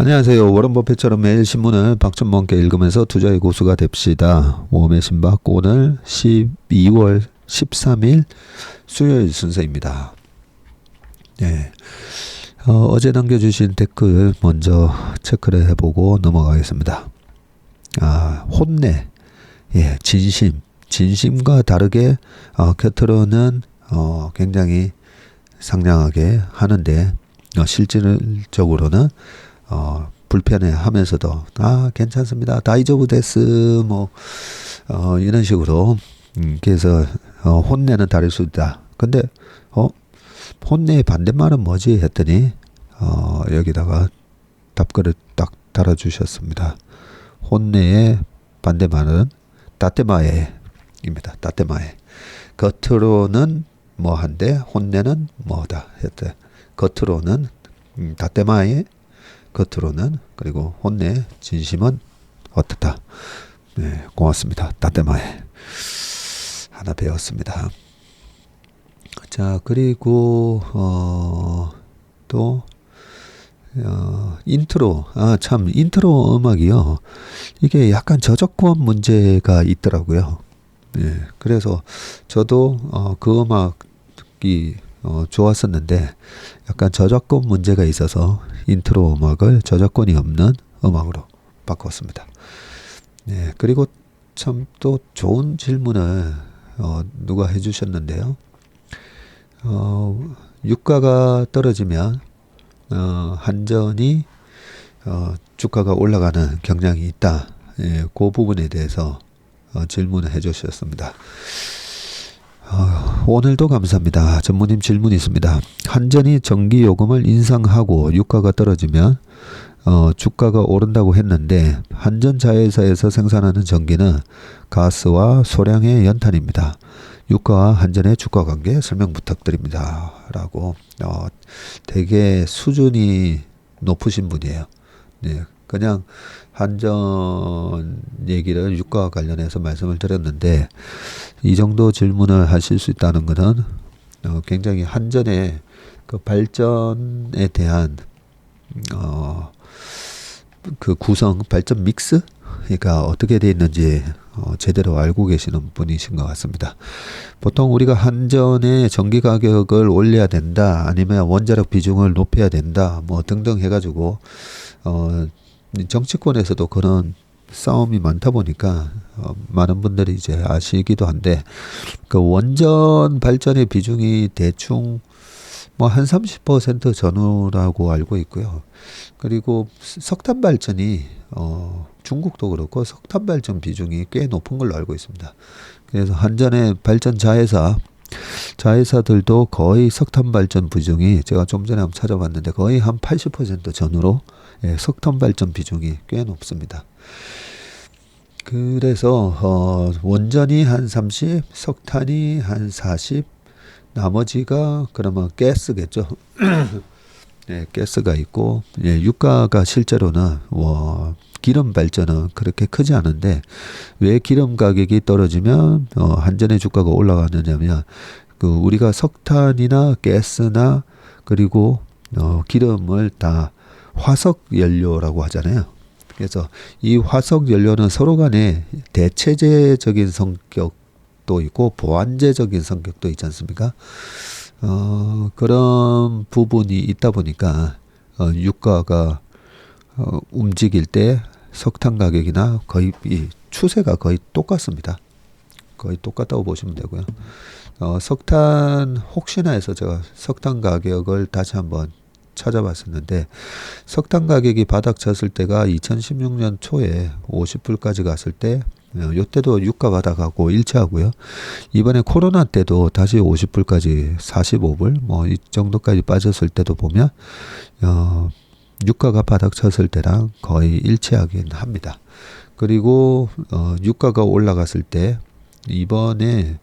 안녕하세요. 워런 버핏처럼 매일 신문을 박찬범께 읽으면서 투자의 고수가 됩시다. 모험의 신박 오늘 12월 13일 수요일 순서입니다. 네. 어제 남겨주신 댓글 먼저 체크를 해보고 넘어가겠습니다. 혼내, 진심과 다르게 겉으로는 굉장히 상냥하게 하는데 실질적으로는 불편해하면서도 괜찮습니다. 다이저브 데스 이런 식으로 그래서 혼내는 다를 수 있다. 근데 혼내의 반대말은 뭐지 했더니 여기다가 답글을 딱 달아주셨습니다. 혼내의 반대말은 따테마에입니다. 따테마에. 겉으로는 뭐한데 혼내는 뭐다 했대. 겉으로는 따테마에, 겉으로는, 그리고 혼내, 진심은 어떻다. 네, 고맙습니다. 따테마에 하나 배웠습니다. 자, 그리고 또 인트로, 참 인트로 음악이요. 이게 약간 저작권 문제가 있더라고요. 네, 그래서 저도 그 음악이 좋았었는데 약간 저작권 문제가 있어서 인트로 음악을 저작권이 없는 음악으로 바꿨습니다. 네, 그리고 참 또 좋은 질문을 누가 해주셨는데요. 유가가 떨어지면 한전이 주가가 올라가는 경향이 있다. 그 부분에 대해서 질문을 해주셨습니다. 오늘도 감사합니다. 전무님 질문이 있습니다. 한전이 전기요금을 인상하고 유가가 떨어지면 주가가 오른다고 했는데 한전 자회사에서 생산하는 전기는 가스와 소량의 연탄입니다. 유가와 한전의 주가 관계 설명 부탁드립니다. 라고 되게 수준이 높으신 분이에요. 네, 그냥 한전 얘기를 유가와 관련해서 말씀을 드렸는데 이 정도 질문을 하실 수 있다는 것은 굉장히 한전의 그 발전에 대한 그 구성, 발전 믹스? 그러니까 어떻게 되어 있는지 제대로 알고 계시는 분이신 것 같습니다. 보통 우리가 한전의 전기 가격을 올려야 된다, 아니면 원자력 비중을 높여야 된다, 뭐 등등 해가지고 정치권에서도 그런 싸움이 많다 보니까 많은 분들이 이제 아시기도 한데 그 원전 발전의 비중이 대충 뭐 한 30% 전후라고 알고 있고요. 그리고 석탄 발전이 중국도 그렇고 석탄 발전 비중이 꽤 높은 걸로 알고 있습니다. 그래서 한전의 발전 자회사들도 거의 석탄 발전 비중이 제가 좀 전에 한번 찾아봤는데 거의 한 80% 전후로 석탄 발전 비중이 꽤 높습니다. 그래서 원전이 한 30, 석탄이 한 40, 나머지가 그러면 가스겠죠. 네, 가스가 있고 유가가 실제로는 기름 발전은 그렇게 크지 않은데 왜 기름 가격이 떨어지면 한전의 주가가 올라가느냐면 그 우리가 석탄이나 가스나 그리고 기름을 다 화석 연료라고 하잖아요. 그래서 이 화석 연료는 서로 간에 대체제적인 성격도 있고 보완제적인 성격도 있지 않습니까? 그런 부분이 있다 보니까 유가가 움직일 때 석탄 가격이나 거의 이 추세가 거의 똑같습니다. 거의 똑같다고 보시면 되고요. 석탄 혹시나 해서 제가 석탄 가격을 다시 한번 찾아봤었는데 석탄 가격이 바닥 쳤을 때가 2016년 초에 50불까지 갔을 때 요때도 유가 바닥하고 일치하고요. 이번에 코로나 때도 다시 50불까지 45불 뭐 이 정도까지 빠졌을 때도 보면 유가가 바닥 쳤을 때랑 거의 일치하긴 합니다. 그리고 유가가 올라갔을 때 이번에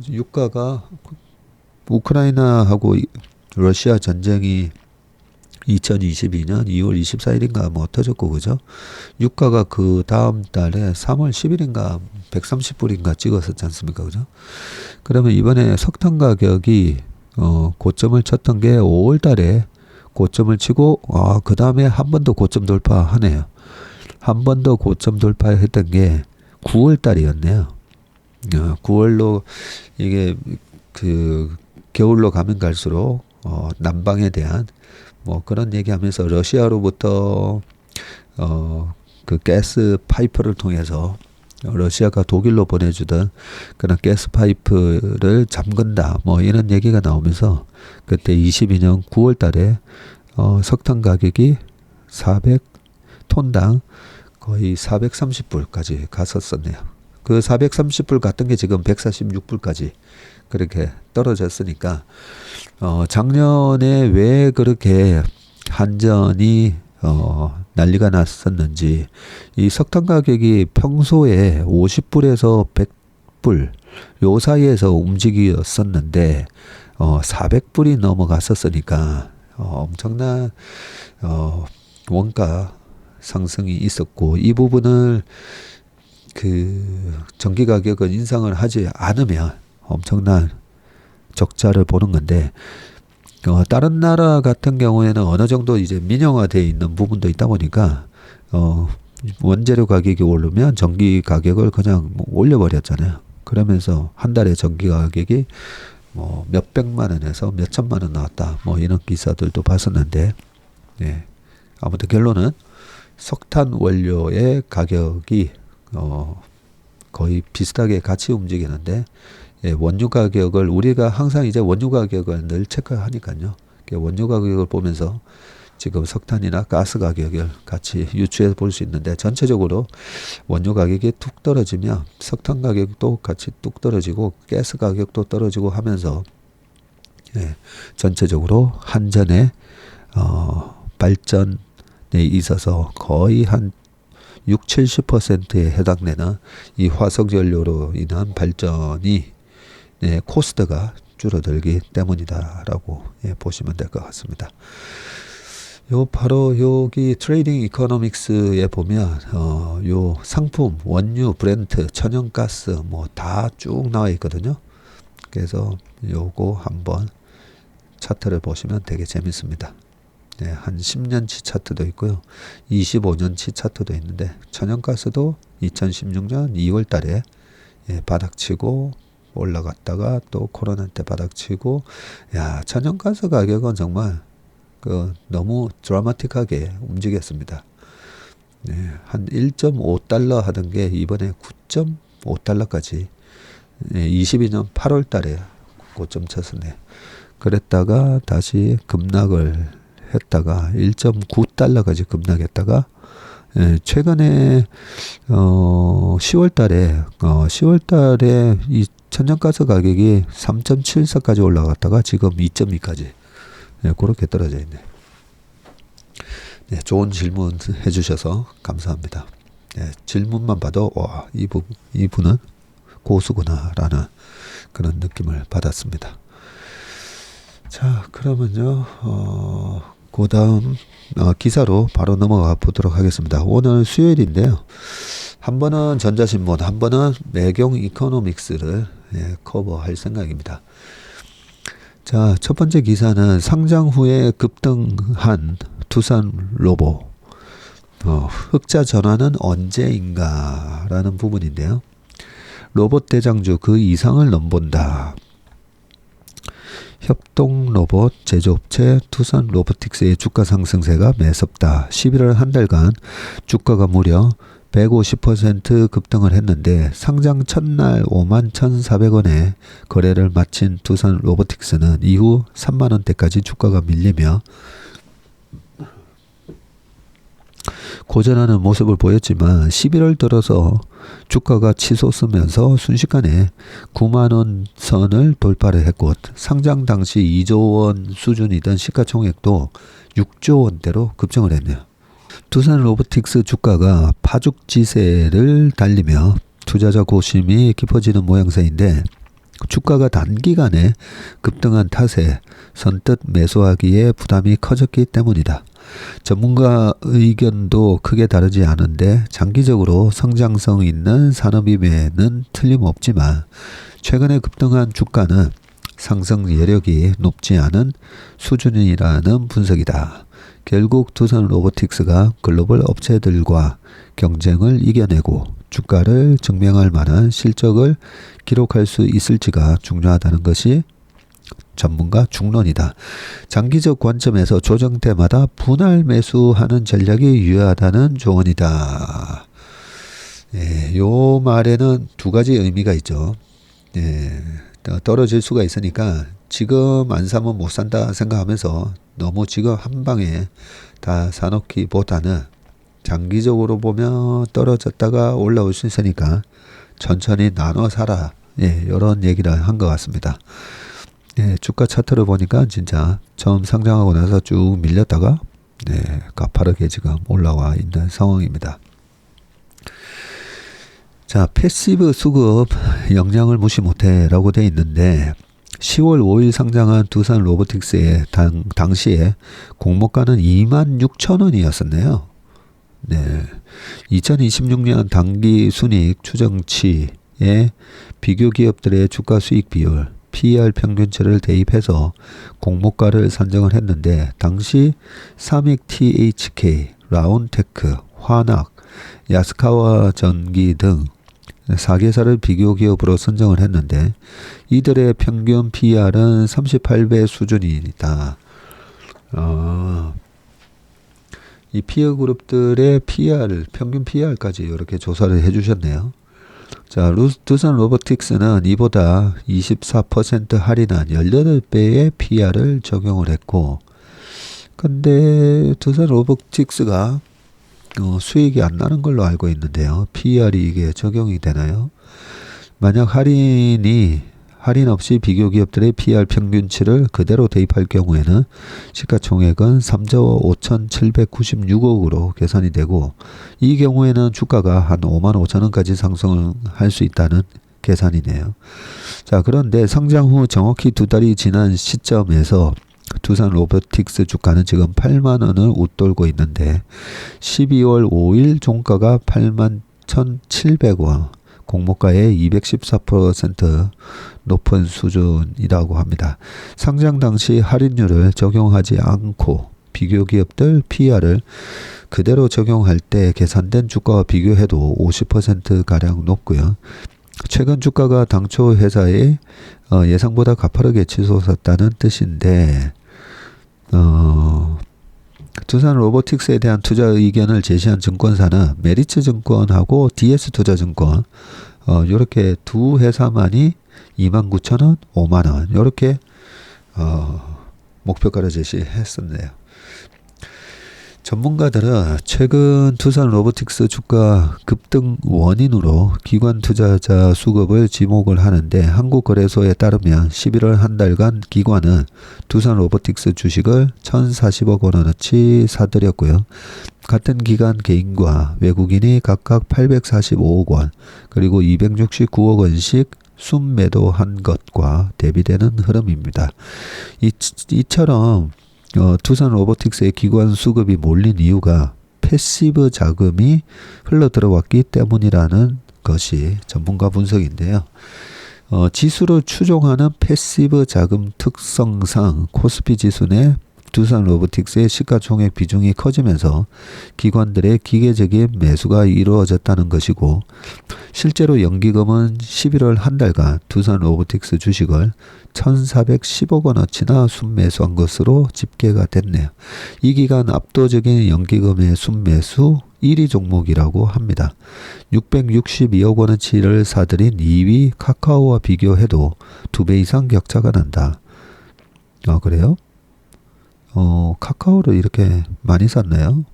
유가가 우크라이나하고 러시아 전쟁이 2022년 2월 24일인가 뭐 터졌고 그죠? 유가가 그 다음 달에 3월 10일인가 130불인가 찍었었지 않습니까? 그죠? 그러면 이번에 석탄 가격이 고점을 쳤던 게 5월 달에 고점을 치고 그 다음에 한 번 더 고점 돌파하네요. 한 번 더 고점 돌파했던 게 9월 달이었네요. 9월로 이게 그 겨울로 가면 갈수록 난방에 대한 뭐 그런 얘기하면서 러시아로부터 그 가스 파이프를 통해서 러시아가 독일로 보내주던 그런 가스 파이프를 잠근다 뭐 이런 얘기가 나오면서 그때 22년 9월 달에 석탄 가격이 400톤당 거의 430불까지 갔었었네요. 그 430불 갔던 게 지금 146불까지 그렇게 떨어졌으니까 작년에 왜 그렇게 한전이 난리가 났었는지 이 석탄 가격이 평소에 50불에서 100불 요 사이에서 움직였었는데 400불이 넘어갔었으니까 엄청난 원가 상승이 있었고 이 부분을 그 전기 가격은 인상을 하지 않으면 엄청난 적자를 보는 건데 다른 나라 같은 경우에는 어느 정도 이제 민영화되어 있는 부분도 있다 보니까 원재료 가격이 오르면 전기 가격을 그냥 올려버렸잖아요. 그러면서 한 달에 전기 가격이 뭐 몇백만 원에서 몇천만 원 나왔다. 뭐 이런 기사들도 봤었는데, 예. 아무튼 결론은 석탄 원료의 가격이 거의 비슷하게 같이 움직이는데, 예, 원유 가격을 우리가 항상 이제 원유 가격을 늘 체크하니까요. 원유 가격을 보면서 지금 석탄이나 가스 가격을 같이 유추해 볼 수 있는데 전체적으로 원유 가격이 뚝 떨어지면 석탄 가격도 같이 뚝 떨어지고 가스 가격도 떨어지고 하면서 예, 전체적으로 한전의 발전에 있어서 거의 한 60-70%에 해당되는 이 화석연료로 인한 발전이 코스트가 줄어들기 때문이다라고 보시면 될 것 같습니다. 바로 여기 트레이딩 이코노믹스에 보면 요 상품, 원유, 브렌트, 천연가스 뭐 다 쭉 나와 있거든요. 그래서 요거 한번 차트를 보시면 되게 재밌습니다. 네, 한 10년치 차트도 있고요. 25년치 차트도 있는데 천연가스도 2016년 2월 달에 바닥치고 올라갔다가 또 코로나 때 바닥치고 천연가스 가격은 정말 너무 드라마틱하게 움직였습니다. 네, 한 1.5달러 하던 게 이번에 9.5달러까지 22년 8월 달에 고점 쳤었네. 그랬다가 다시 급락을 했다가 1.9달러까지 급락했다가 최근에 10월 달에 이 천연가스 가격이 3.74까지 올라갔다가 지금 2.2까지 그렇게 떨어져 있네. 네, 좋은 질문 해주셔서 감사합니다. 네, 질문만 봐도 이분은 고수구나라는 그런 느낌을 받았습니다. 자, 그러면요, 그 다음 기사로 바로 넘어가 보도록 하겠습니다. 오늘 수요일인데요. 한 번은 전자신문, 한 번은 매경 이코노믹스를 커버할 생각입니다. 자, 첫 번째 기사는 상장 후에 급등한 두산 로보. 흑자 전환은 언제인가? 라는 부분인데요. 로봇 대장주 그 이상을 넘본다. 협동 로봇 제조업체 투산 로보틱스의 주가 상승세가 매섭다. 11월 한 달간 주가가 무려 150% 급등을 했는데 상장 첫날 51,400원에 거래를 마친 두산 로보틱스는 이후 3만원대까지 주가가 밀리며 고전하는 모습을 보였지만 11월 들어서 주가가 치솟으면서 순식간에 9만원 선을 돌파를 했고 상장 당시 2조 원 수준이던 시가총액도 6조 원대로 급증을 했네요. 두산 로보틱스 주가가 파죽지세를 달리며 투자자 고심이 깊어지는 모양새인데 주가가 단기간에 급등한 탓에 선뜻 매수하기에 부담이 커졌기 때문이다. 전문가 의견도 크게 다르지 않은데 장기적으로 성장성 있는 산업임에는 틀림없지만 최근에 급등한 주가는 상승 여력이 높지 않은 수준이라는 분석이다. 결국 두산 로보틱스가 글로벌 업체들과 경쟁을 이겨내고 주가를 증명할 만한 실적을 기록할 수 있을지가 중요하다는 것이 전문가 중론이다. 장기적 관점에서 조정 때마다 분할 매수하는 전략이 유효하다는 조언이다. 예, 요 말에는 두 가지 의미가 있죠. 예, 떨어질 수가 있으니까 지금 안 사면 못 산다 생각하면서 너무 지금 한 방에 다 사놓기보다는 장기적으로 보면 떨어졌다가 올라올 수 있으니까 천천히 나눠 사라. 예, 이런 얘기를 한 것 같습니다. 예, 주가 차트를 보니까 진짜 처음 상장하고 나서 쭉 밀렸다가 네, 가파르게 지금 올라와 있는 상황입니다. 자, 패시브 수급 영향을 무시 못해 라고 돼 있는데 10월 5일 상장한 두산 로보틱스의 당시에 공모가는 26,000원이었었네요. 네. 2026년 당기 순이익 추정치의 비교 기업들의 주가 수익 비율 PER 평균치를 대입해서 공모가를 산정을 했는데 당시 삼익 THK, 라운테크, 화낙, 야스카와 전기 등 4개사를 비교 기업으로 선정을 했는데 이들의 평균 PER은 38배 수준이다. 이 피어 그룹들의 PER, 평균 PER까지 이렇게 조사를 해주셨네요. 자, 두산 로보틱스는 이보다 24% 할인한 18배의 PER을 적용을 했고, 근데 두산 로보틱스가 수익이 안 나는 걸로 알고 있는데요. PER이 이게 적용이 되나요? 만약 할인 없이 비교 기업들의 PER 평균치를 그대로 대입할 경우에는 시가총액은 3조 5,796억으로 계산이 되고 이 경우에는 주가가 한 5만 5천 원까지 상승할 수 있다는 계산이네요. 자, 그런데 상장 후 정확히 2달이 지난 시점에서 두산 로보틱스 주가는 지금 8만 원을 웃돌고 있는데 12월 5일 종가가 8만 1,700원, 공모가의 214% 높은 수준이라고 합니다. 상장 당시 할인율을 적용하지 않고 비교 기업들 PER을 그대로 적용할 때 계산된 주가와 비교해도 50%가량 높고요. 최근 주가가 당초 회사의 예상보다 가파르게 치솟았다는 뜻인데 두산 로보틱스에 대한 투자 의견을 제시한 증권사는 메리츠 증권하고 DS투자증권 이렇게 두 회사만이 29,000원, 5만원 이렇게 목표가를 제시했었네요. 전문가들은 최근 두산 로보틱스 주가 급등 원인으로 기관 투자자 수급을 지목을 하는데 한국거래소에 따르면 11월 한 달간 기관은 두산 로보틱스 주식을 1,040억 원어치 사들였고요. 같은 기간 개인과 외국인이 각각 845억 원 그리고 269억 원씩 순매도한 것과 대비되는 흐름입니다. 이처럼 두산 로보틱스의 기관 수급이 몰린 이유가 패시브 자금이 흘러 들어왔기 때문이라는 것이 전문가 분석인데요. 지수를 추종하는 패시브 자금 특성상 코스피 지수 내 두산 로보틱스의 시가총액 비중이 커지면서 기관들의 기계적인 매수가 이루어졌다는 것이고 실제로 연기금은 11월 한 달간 두산 로보틱스 주식을 1,410억 원어치나 순매수한 것으로 집계가 됐네요. 이 기간 압도적인 연기금의 순매수 1위 종목이라고 합니다. 662억 원어치를 사들인 2위 카카오와 비교해도 2배 이상 격차가 난다. 그래요? 카카오를 이렇게 많이 샀나요?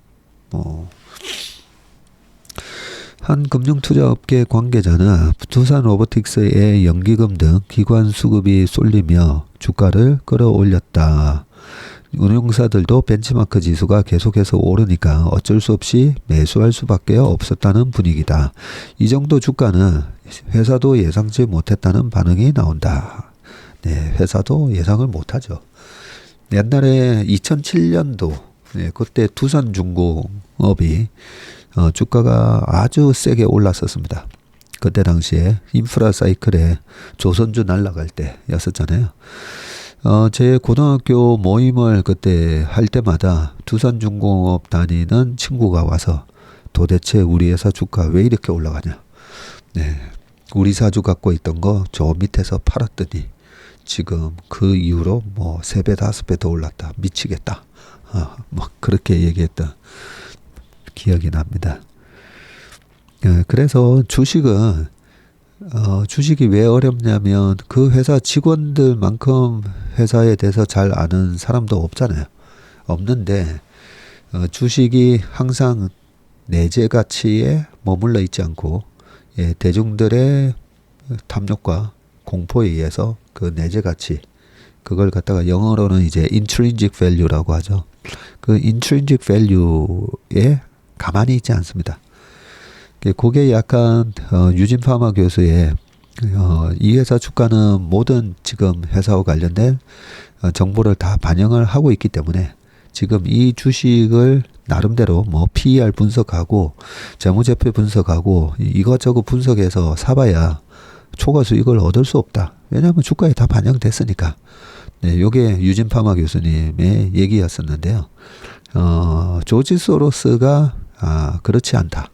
한 금융투자업계 관계자는 두산 로보틱스의 연기금 등 기관 수급이 쏠리며 주가를 끌어올렸다. 운용사들도 벤치마크 지수가 계속해서 오르니까 어쩔 수 없이 매수할 수밖에 없었다는 분위기다. 이 정도 주가는 회사도 예상치 못했다는 반응이 나온다. 네, 회사도 예상을 못하죠. 옛날에 2007년도 그때 두산중공업이 주가가 아주 세게 올랐었습니다. 그때 당시에 인프라 사이클에 조선주 날아갈 때였었잖아요. 제 고등학교 모임을 그때 할 때마다 두산중공업 다니는 친구가 와서 도대체 우리 회사 주가 왜 이렇게 올라가냐. 네. 우리 사주 갖고 있던 거 저 밑에서 팔았더니 지금 그 이후로 뭐 3배, 5배 더 올랐다. 미치겠다. 막 그렇게 얘기했던 기억이 납니다. 그래서 주식은 주식이 왜 어렵냐면 그 회사 직원들만큼 회사에 대해서 잘 아는 사람도 없잖아요. 없는데 주식이 항상 내재 가치에 머물러 있지 않고 대중들의 탐욕과 공포에 의해서 그 내재 가치 그걸 갖다가 영어로는 이제 intrinsic value라고 하죠. 그 intrinsic value에 가만히 있지 않습니다. 그게 약간 유진 파마 교수의 이 회사 주가는 모든 지금 회사와 관련된 정보를 다 반영을 하고 있기 때문에 지금 이 주식을 나름대로 뭐 PER 분석하고 재무제표 분석하고 이것저것 분석해서 사봐야 초과 수익을 얻을 수 없다. 왜냐하면 주가에 다 반영됐으니까. 네, 요게 유진 파마 교수님의 얘기였었는데요. 조지 소로스가 그렇지 않다.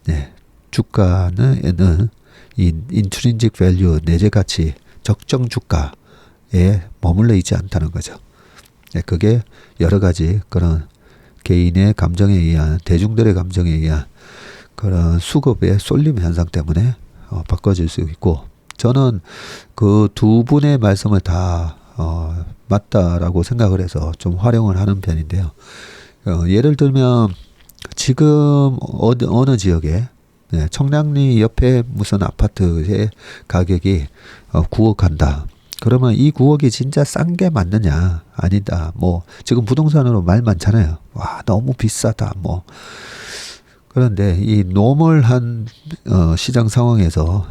네, 주가는 이 인트린직 밸류 내재 가치 적정 주가에 머물러 있지 않다는 거죠. 네, 그게 여러 가지 그런 개인의 감정에 의한 대중들의 감정에 의한 그런 수급의 쏠림 현상 때문에 바꿔질 수 있고 저는 그 두 분의 말씀을 다 맞다라고 생각을 해서 좀 활용을 하는 편인데요. 예를 들면 지금 어느 지역에 청량리 옆에 무슨 아파트의 가격이 9억 한다. 그러면 이 9억이 진짜 싼 게 맞느냐? 아니다. 뭐 지금 부동산으로 말 많잖아요. 와 너무 비싸다. 뭐 그런데 이 노멀한 시장 상황에서는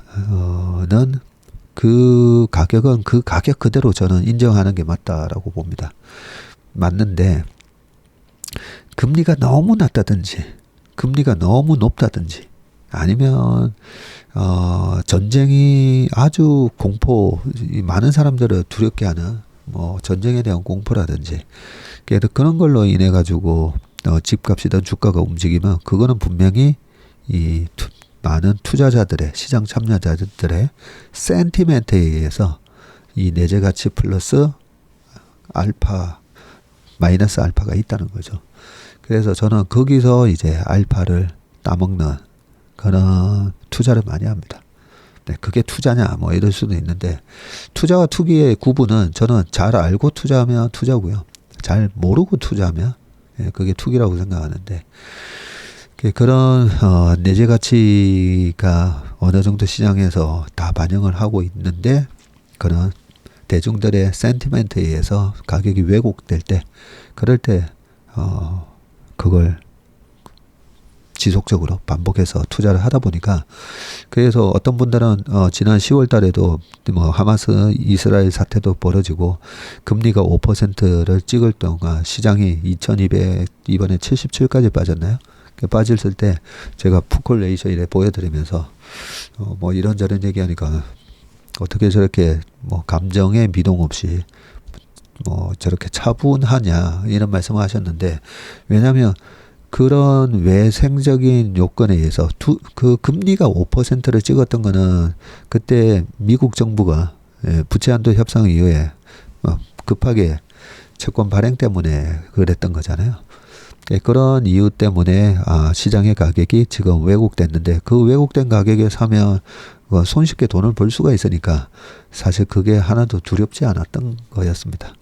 그 가격은 그 가격 그대로 저는 인정하는 게 맞다라고 봅니다. 맞는데 금리가 너무 낮다든지 금리가 너무 높다든지 아니면 전쟁이 아주 많은 사람들을 두렵게 하는 뭐 전쟁에 대한 공포라든지 그런 걸로 인해 가지고 집값이든 주가가 움직이면 그거는 분명히 이 많은 투자자들의 시장 참여자들의 센티멘트에 의해서 이 내재 가치 플러스 알파 마이너스 알파가 있다는 거죠. 그래서 저는 거기서 이제 알파를 따먹는 그런 투자를 많이 합니다. 네, 그게 투자냐 뭐 이럴 수도 있는데 투자와 투기의 구분은 저는 잘 알고 투자하면 투자고요. 잘 모르고 투자하면 그게 투기라고 생각하는데 그런 내재 가치가 어느 정도 시장에서 다 반영을 하고 있는데 그런 대중들의 센티멘트에 의해서 가격이 왜곡될 때 그럴 때 그걸 지속적으로 반복해서 투자를 하다 보니까 그래서 어떤 분들은 지난 10월 달에도 뭐 하마스 이스라엘 사태도 벌어지고 금리가 5%를 찍을 동안 시장이 2200 이번에 77까지 빠졌나요? 빠졌을 때 제가 풋콜레이션에 보여드리면서 뭐 이런저런 얘기하니까 어떻게 저렇게 뭐 감정의 미동 없이 뭐 저렇게 차분하냐 이런 말씀을 하셨는데 왜냐하면 그런 외생적인 요건에 의해서 그 금리가 5%를 찍었던 거는 그때 미국 정부가 부채 한도 협상 이후에 급하게 채권 발행 때문에 그랬던 거잖아요. 그런 이유 때문에 시장의 가격이 지금 왜곡됐는데 그 왜곡된 가격에 사면 손쉽게 돈을 벌 수가 있으니까 사실 그게 하나도 두렵지 않았던 거였습니다.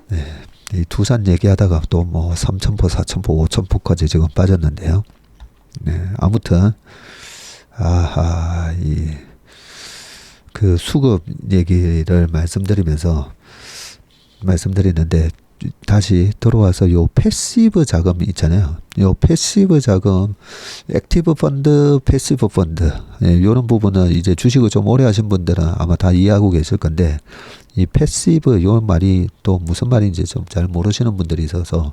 네. 이 두산 얘기하다가 또 뭐 3,000포, 4,000포, 5,000포까지 지금 빠졌는데요. 네, 아무튼 그 수급 얘기를 말씀드리는데 다시 들어와서 요 패시브 자금 있잖아요. 요 패시브 자금, 액티브 펀드, 패시브 펀드, 예, 요런 부분은 이제 주식을 좀 오래 하신 분들은 아마 다 이해하고 계실 건데, 이 패시브 요 말이 또 무슨 말인지 좀 잘 모르시는 분들이 있어서,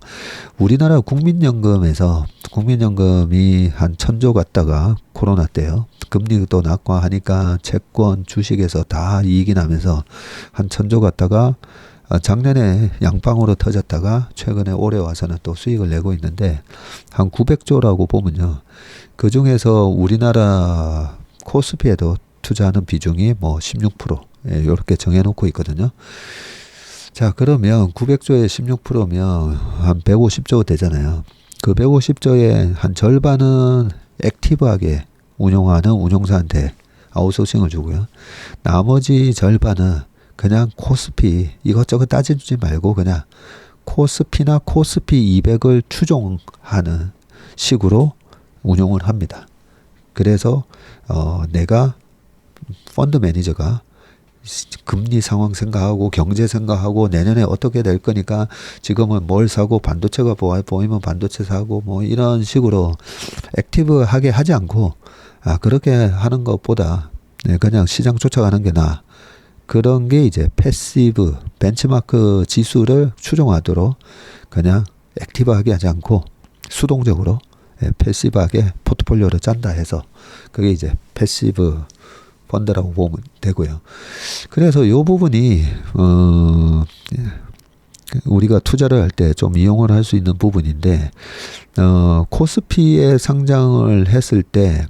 우리나라 국민연금에서 국민연금이 한 1,000조 갔다가 코로나 때요. 금리도 낮고 하니까 채권, 주식에서 다 이익이 나면서 한 1,000조 갔다가 작년에 양방으로 터졌다가 최근에 올해 와서는 또 수익을 내고 있는데, 한 900조라고 보면요. 그 중에서 우리나라 코스피에도 투자하는 비중이 뭐 16%, 예, 이렇게 정해놓고 있거든요. 자, 그러면 900조에 16%면 한 150조 되잖아요. 그 150조의 한 절반은 액티브하게 운용하는 운용사한테 아웃소싱을 주고요. 나머지 절반은 그냥 코스피 이것저것 따지지 말고 그냥 코스피나 코스피 200을 추종하는 식으로 운용을 합니다. 그래서 내가 펀드 매니저가 금리 상황 생각하고 경제 생각하고 내년에 어떻게 될 거니까 지금은 뭘 사고 반도체가 보이면 반도체 사고 뭐 이런 식으로 액티브하게 하지 않고 그렇게 하는 것보다 그냥 시장 쫓아가는 게 나아. 그런 게 이제 패시브 벤치마크 지수를 추종하도록 그냥 액티브하게 하지 않고 수동적으로 패시브하게 포트폴리오를 짠다 해서 그게 이제 패시브 펀드라고 보면 되고요. 그래서 이 부분이 우리가 투자를 할 때 좀 이용을 할 수 있는 부분인데, 코스피에 상장을 했을 때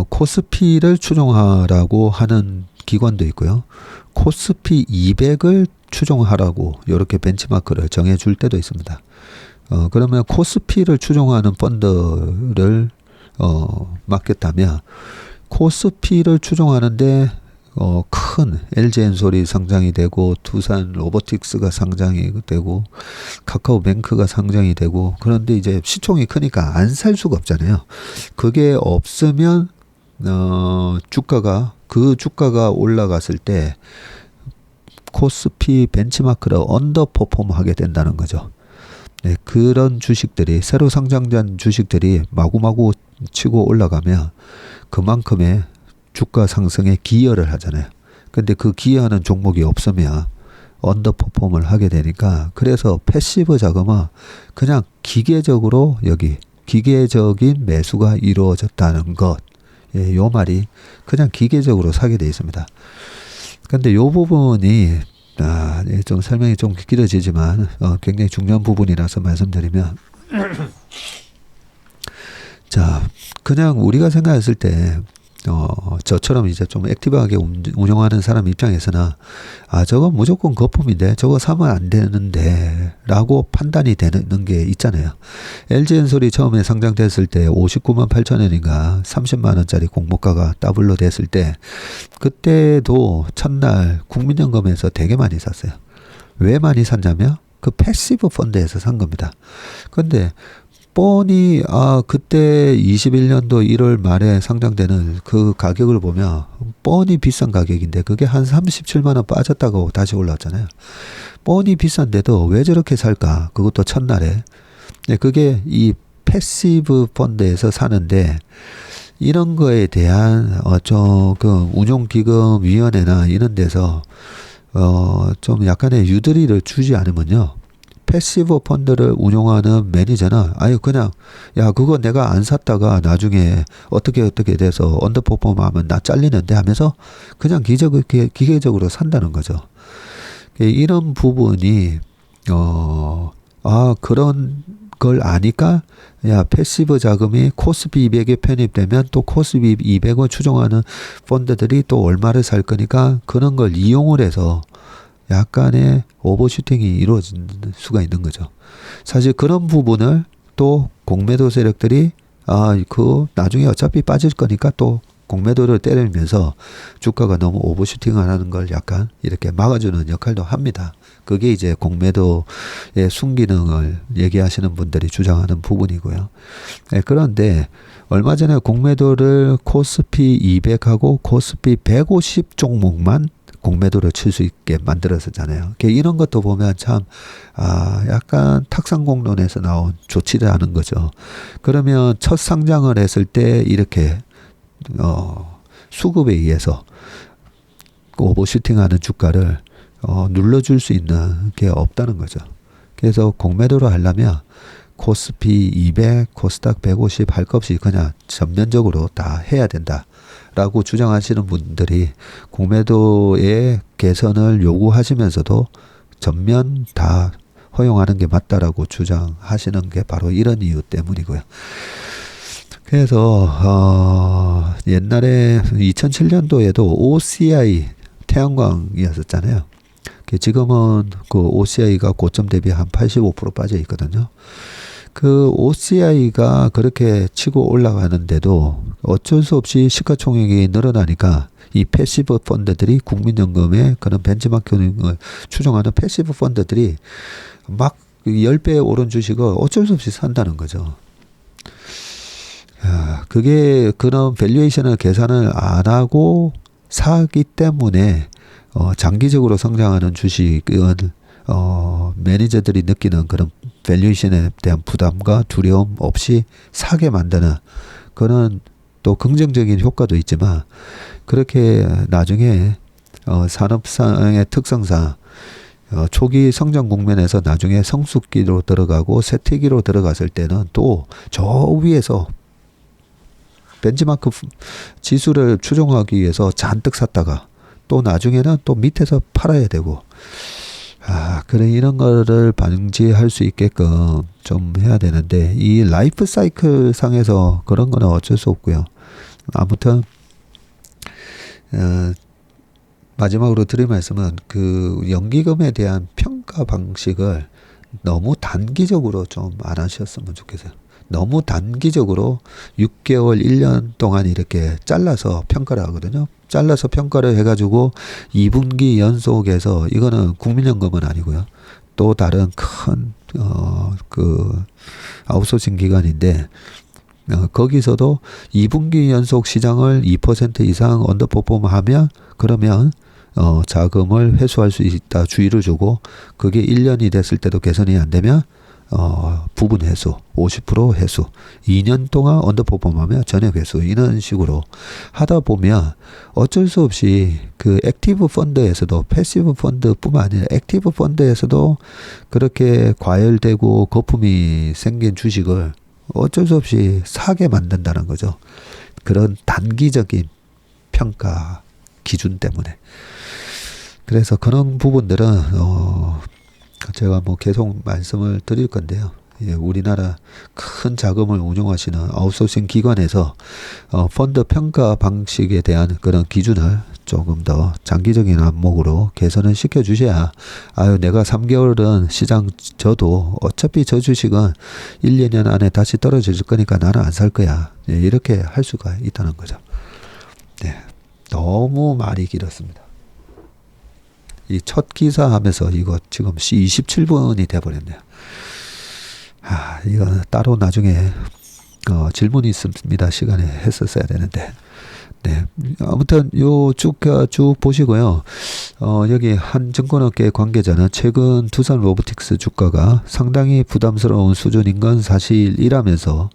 코스피를 추종하라고 하는 기관도 있고요. 코스피 200을 추종하라고 이렇게 벤치마크를 정해줄 때도 있습니다. 그러면 코스피를 추종하는 펀드를 맡겼다면 코스피를 추종하는데 큰 LG엔솔이 상장이 되고 두산 로보틱스가 상장이 되고 카카오뱅크가 상장이 되고, 그런데 이제 시총이 크니까 안 살 수가 없잖아요. 그게 없으면 주가가 올라갔을 때 코스피 벤치마크를 언더퍼폼 하게 된다는 거죠. 네, 그런 주식들이 새로 상장된 주식들이 마구마구 치고 올라가면 그만큼의 주가 상승에 기여를 하잖아요. 근데 그 기여하는 종목이 없으면 언더퍼폼을 하게 되니까, 그래서 패시브 자금은 그냥 기계적으로 여기 기계적인 매수가 이루어졌다는 것, 예, 요 말이 그냥 기계적으로 사게 돼 있습니다. 근데 요 부분이 좀 설명이 좀 길어지지만 굉장히 중요한 부분이라서 말씀드리면 자, 그냥 우리가 생각했을 때 저처럼 이제 좀 액티브하게 운영하는 사람 입장에서는 저건 무조건 거품인데 저거 사면 안 되는데 라고 판단이 되는 게 있잖아요. LG엔솔이 처음에 상장됐을 때 59만 8천 원인가 30만 원짜리 공모가가 더블로 됐을 때, 그때도 첫날 국민연금에서 되게 많이 샀어요. 왜 많이 샀냐면 그 패시브 펀드에서 산 겁니다. 근데 뻔히 그때 21년도 1월 말에 상장되는 그 가격을 보면 뻔히 비싼 가격인데 그게 한 37만 원 빠졌다고 다시 올라왔잖아요. 뻔히 비싼데도 왜 저렇게 살까? 그것도 첫날에. 네, 그게 이 패시브 펀드에서 사는데, 이런 거에 대한 그 운용기금위원회나 이런 데서 좀 약간의 유도리를 주지 않으면요, 패시브 펀드를 운용하는 매니저는 그냥 그거 내가 안 샀다가 나중에 어떻게 돼서 언더퍼폼하면 나 잘리는데 하면서 그냥 기계적으로 산다는 거죠. 이런 부분이 그런 걸 아니까 패시브 자금이 코스피 200에 편입되면 또 코스피 200을 추종하는 펀드들이 또 얼마를 살 거니까 그런 걸 이용을 해서 약간의 오버슈팅이 이루어질 수가 있는 거죠. 사실 그런 부분을 또 공매도 세력들이 그 나중에 어차피 빠질 거니까 또 공매도를 때리면서 주가가 너무 오버슈팅을 하는 걸 약간 이렇게 막아주는 역할도 합니다. 그게 이제 공매도의 순기능을 얘기하시는 분들이 주장하는 부분이고요. 그런데 얼마 전에 공매도를 코스피 200하고 코스피 150 종목만 공매도를 칠 수 있게 만들었었잖아요. 이런 것도 보면 참, 약간 탁상공론에서 나온 좋지 않은 거죠. 그러면 첫 상장을 했을 때 이렇게, 수급에 의해서 오버슈팅하는 주가를, 눌러줄 수 있는 게 없다는 거죠. 그래서 공매도를 하려면 코스피 200, 코스닥 150 할 것 없이 그냥 전면적으로 다 해야 된다라고 주장하시는 분들이 공매도의 개선을 요구하시면서도 전면 다 허용하는 게 맞다라고 주장하시는 게 바로 이런 이유 때문이고요. 그래서 옛날에 2007년도에도 OCI 태양광이었었잖아요. 지금은 그 OCI가 고점 대비 한 85% 빠져 있거든요. 그 OCI가 그렇게 치고 올라가는데도 어쩔 수 없이 시가총액이 늘어나니까 이 패시브 펀드들이 국민연금의 그런 벤치마킹을 추종하는 패시브 펀드들이 막 10배 오른 주식을 어쩔 수 없이 산다는 거죠. 그게 그런 밸류에이션을 계산을 안 하고 사기 때문에 장기적으로 성장하는 주식은 매니저들이 느끼는 그런 밸류에이션에 대한 부담과 두려움 없이 사게 만드는 그런 또 긍정적인 효과도 있지만 그렇게 나중에 산업상의 특성상 초기 성장 국면에서 나중에 성숙기로 들어가고 쇠퇴기로 들어갔을 때는 또 저 위에서 벤치마크 지수를 추종하기 위해서 잔뜩 샀다가 또 나중에는 또 밑에서 팔아야 되고 그래 이런 거를 방지할 수 있게끔 좀 해야 되는데 이 라이프 사이클 상에서 그런 거는 어쩔 수 없고요. 아무튼 마지막으로 드릴 말씀은 그 연기금에 대한 평가 방식을 너무 단기적으로 좀 안 하셨으면 좋겠어요. 너무 단기적으로 6개월, 1년 동안 이렇게 잘라서 평가를 하거든요. 잘라서 평가를 해가지고 2분기 연속에서 이거는 국민연금은 아니고요. 또 다른 큰 그 아웃소싱 기관인데 거기서도 2분기 연속 시장을 2% 이상 언더퍼폼하면 그러면 자금을 회수할 수 있다 주의를 주고 그게 1년이 됐을 때도 개선이 안 되면 부분 회수, 50% 회수, 2년 동안 언더퍼폼하면 전액 회수 이런 식으로 하다 보면 어쩔 수 없이 그 액티브 펀드에서도 패시브 펀드뿐만 아니라 액티브 펀드에서도 그렇게 과열되고 거품이 생긴 주식을 어쩔 수 없이 사게 만든다는 거죠. 그런 단기적인 평가 기준 때문에. 그래서 그런 부분들은 제가 뭐 계속 말씀을 드릴 건데요. 우리나라 큰 자금을 운용하시는 아웃소싱 기관에서 펀드 평가 방식에 대한 그런 기준을 조금 더 장기적인 안목으로 개선을 시켜 주셔야 내가 3개월은 시장 져도 어차피 저 주식은 1, 2년 안에 다시 떨어질 거니까 나는 안 살 거야. 이렇게 할 수가 있다는 거죠. 네, 너무 말이 길었습니다. 이 첫 기사 하면서 이거 지금 27분이 돼버렸네요. 이거 따로 나중에 질문이 있습니다. 시간에 했었어야 되는데. 네. 아무튼 요 쭉 보시고요. 여기 한 증권업계 관계자는 최근 두산 로보틱스 주가가 상당히 부담스러운 수준인 건 사실이라면서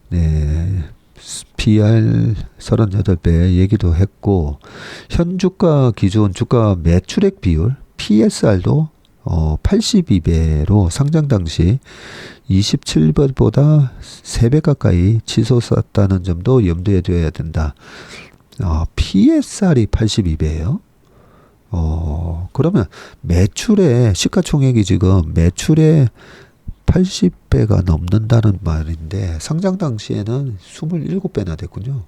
네. PR 38배 얘기도 했고 현주가 기준 주가 매출액 비율 PSR도 82배로 상장 당시 27배보다 3배 가까이 치솟았다는 점도 염두에 둬야 된다. PSR이 82배예요. 그러면 매출의 시가총액이 지금 매출의 80배가 넘는다는 말인데 상장 당시에는 27배나 됐군요.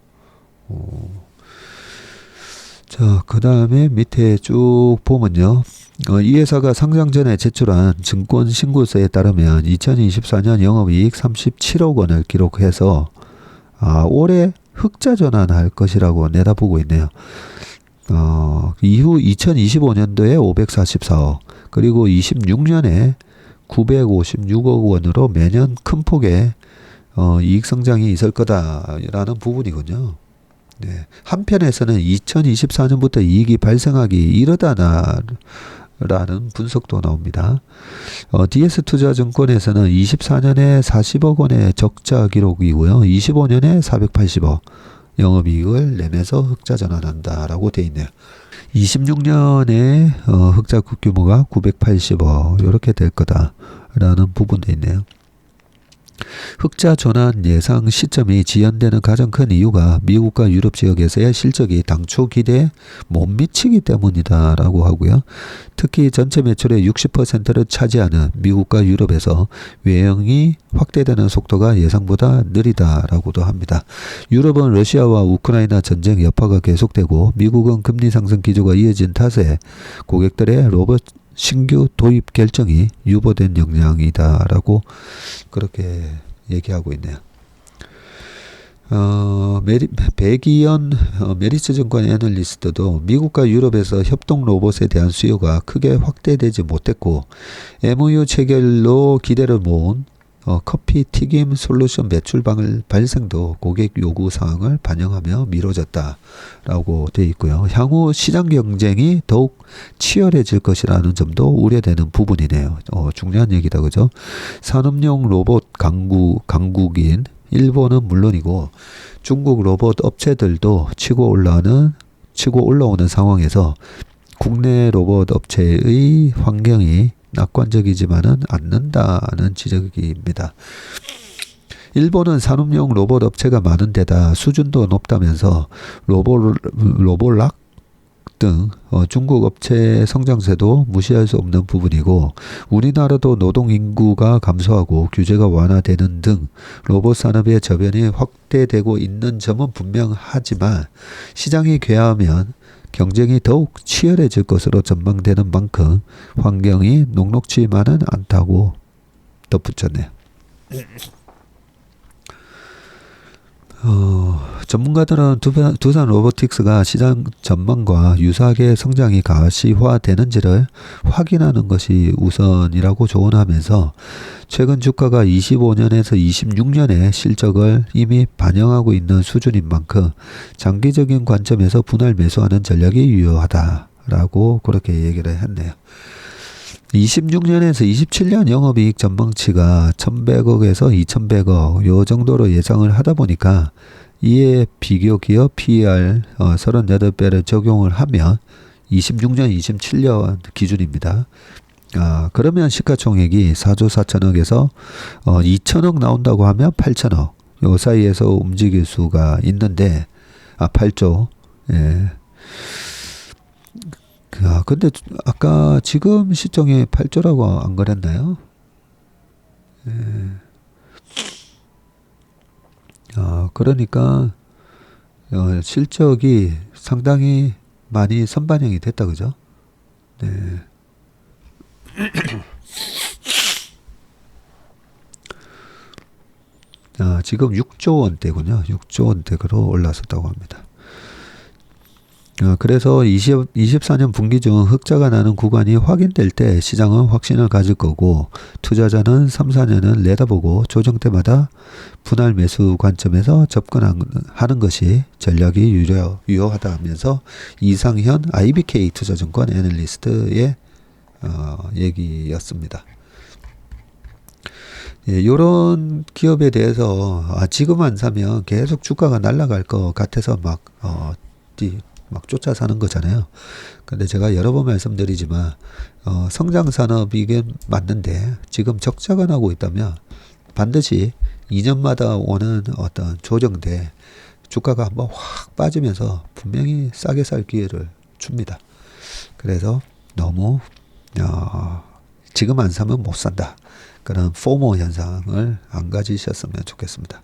자, 그 다음에 밑에 쭉 보면요. 이 회사가 상장 전에 제출한 증권 신고서에 따르면 2024년 영업이익 37억 원을 기록해서 올해 흑자 전환할 것이라고 내다보고 있네요. 이후 2025년도에 544억 그리고 26년에 956억 원으로 매년 큰 폭의 이익 성장이 있을 거다라는 부분이군요. 네. 한편에서는 2024년부터 이익이 발생하기 이르다라는 분석도 나옵니다. DS투자증권에서는 24년에 40억 원의 적자 기록이고요. 25년에 480억 영업이익을 내면서 흑자 전환한다라고 돼 있네요. 26년에 흑자 규모가 980억 이렇게 될 거다라는 부분도 있네요. 흑자 전환 예상 시점이 지연되는 가장 큰 이유가 미국과 유럽 지역에서의 실적이 당초 기대에 못 미치기 때문이다라고 하고요. 특히 전체 매출의 60%를 차지하는 미국과 유럽에서 외형이 확대되는 속도가 예상보다 느리다라고도 합니다. 유럽은 러시아와 우크라이나 전쟁 여파가 계속되고 미국은 금리 상승 기조가 이어진 탓에 고객들의 로봇 신규 도입 결정이 유보된 영향이다라고 그렇게 얘기하고 있네요. 백이연 메리츠증권 애널리스트도 미국과 유럽에서 협동 로봇에 대한 수요가 크게 확대되지 못했고 MOU 체결로 기대를 모은 커피 튀김 솔루션 매출 발생도 고객 요구 사항을 반영하며 미뤄졌다라고 되어 있고요. 향후 시장 경쟁이 더욱 치열해질 것이라는 점도 우려되는 부분이네요. 중요한 얘기다, 그죠? 산업용 로봇 강국인 일본은 물론이고 중국 로봇 업체들도 치고 올라오는 상황에서 국내 로봇 업체의 환경이 낙관적이지만은 않는다는 지적입니다. 일본은 산업용 로봇 업체가 많은 데다 수준도 높다면서 로볼락 등 중국 업체 성장세도 무시할 수 없는 부분이고 우리나라도 노동 인구가 감소하고 규제가 완화되는 등 로봇 산업의 저변이 확대되고 있는 점은 분명하지만 시장이 괴하면 경쟁이 더욱 치열해질 것으로 전망되는 만큼 환경이 녹록지만은 않다고 덧붙였네요. 전문가들은 두산 로보틱스가 시장 전망과 유사하게 성장이 가시화되는지를 확인하는 것이 우선이라고 조언하면서 최근 주가가 25년에서 26년의 실적을 이미 반영하고 있는 수준인 만큼 장기적인 관점에서 분할 매수하는 전략이 유효하다라고 그렇게 얘기를 했네요. 26년에서 27년 영업이익 전망치가 1100억에서 2100억 요 정도로 예상을 하다 보니까 이에 비교기업 PER 38배를 적용을 하면 26년, 27년 기준입니다. 그러면 시가총액이 4조 4천억에서 2천억 나온다고 하면 8천억 요 사이에서 움직일 수가 있는데 8조 예. 근데 아까 지금 시점에 8조라고 안 그랬나요? 예. 그러니까 실적이 상당히 많이 선반영이 됐다, 그죠? 네. 지금 6조 원대군요. 6조 원대로 올라섰다고 합니다. 그래서 24년 분기 중 흑자가 나는 구간이 확인될 때 시장은 확신을 가질 거고 투자자는 3, 4년을 내다보고 조정 때마다 분할 매수 관점에서 접근하는 것이 전략이 유효하다 하면서 이상현 IBK 투자증권 애널리스트의 얘기였습니다. 예, 요런 기업에 대해서 지금 안 사면 계속 주가가 날아갈 것 같아서 막 쫓아 사는 거잖아요. 근데 제가 여러 번 말씀드리지만 성장 산업이긴 맞는데 지금 적자가 나고 있다면 반드시 2년마다 오는 어떤 조정대 주가가 한번 확 빠지면서 분명히 싸게 살 기회를 줍니다. 그래서 너무 지금 안 사면 못 산다. 그런 포모 현상을 안 가지셨으면 좋겠습니다.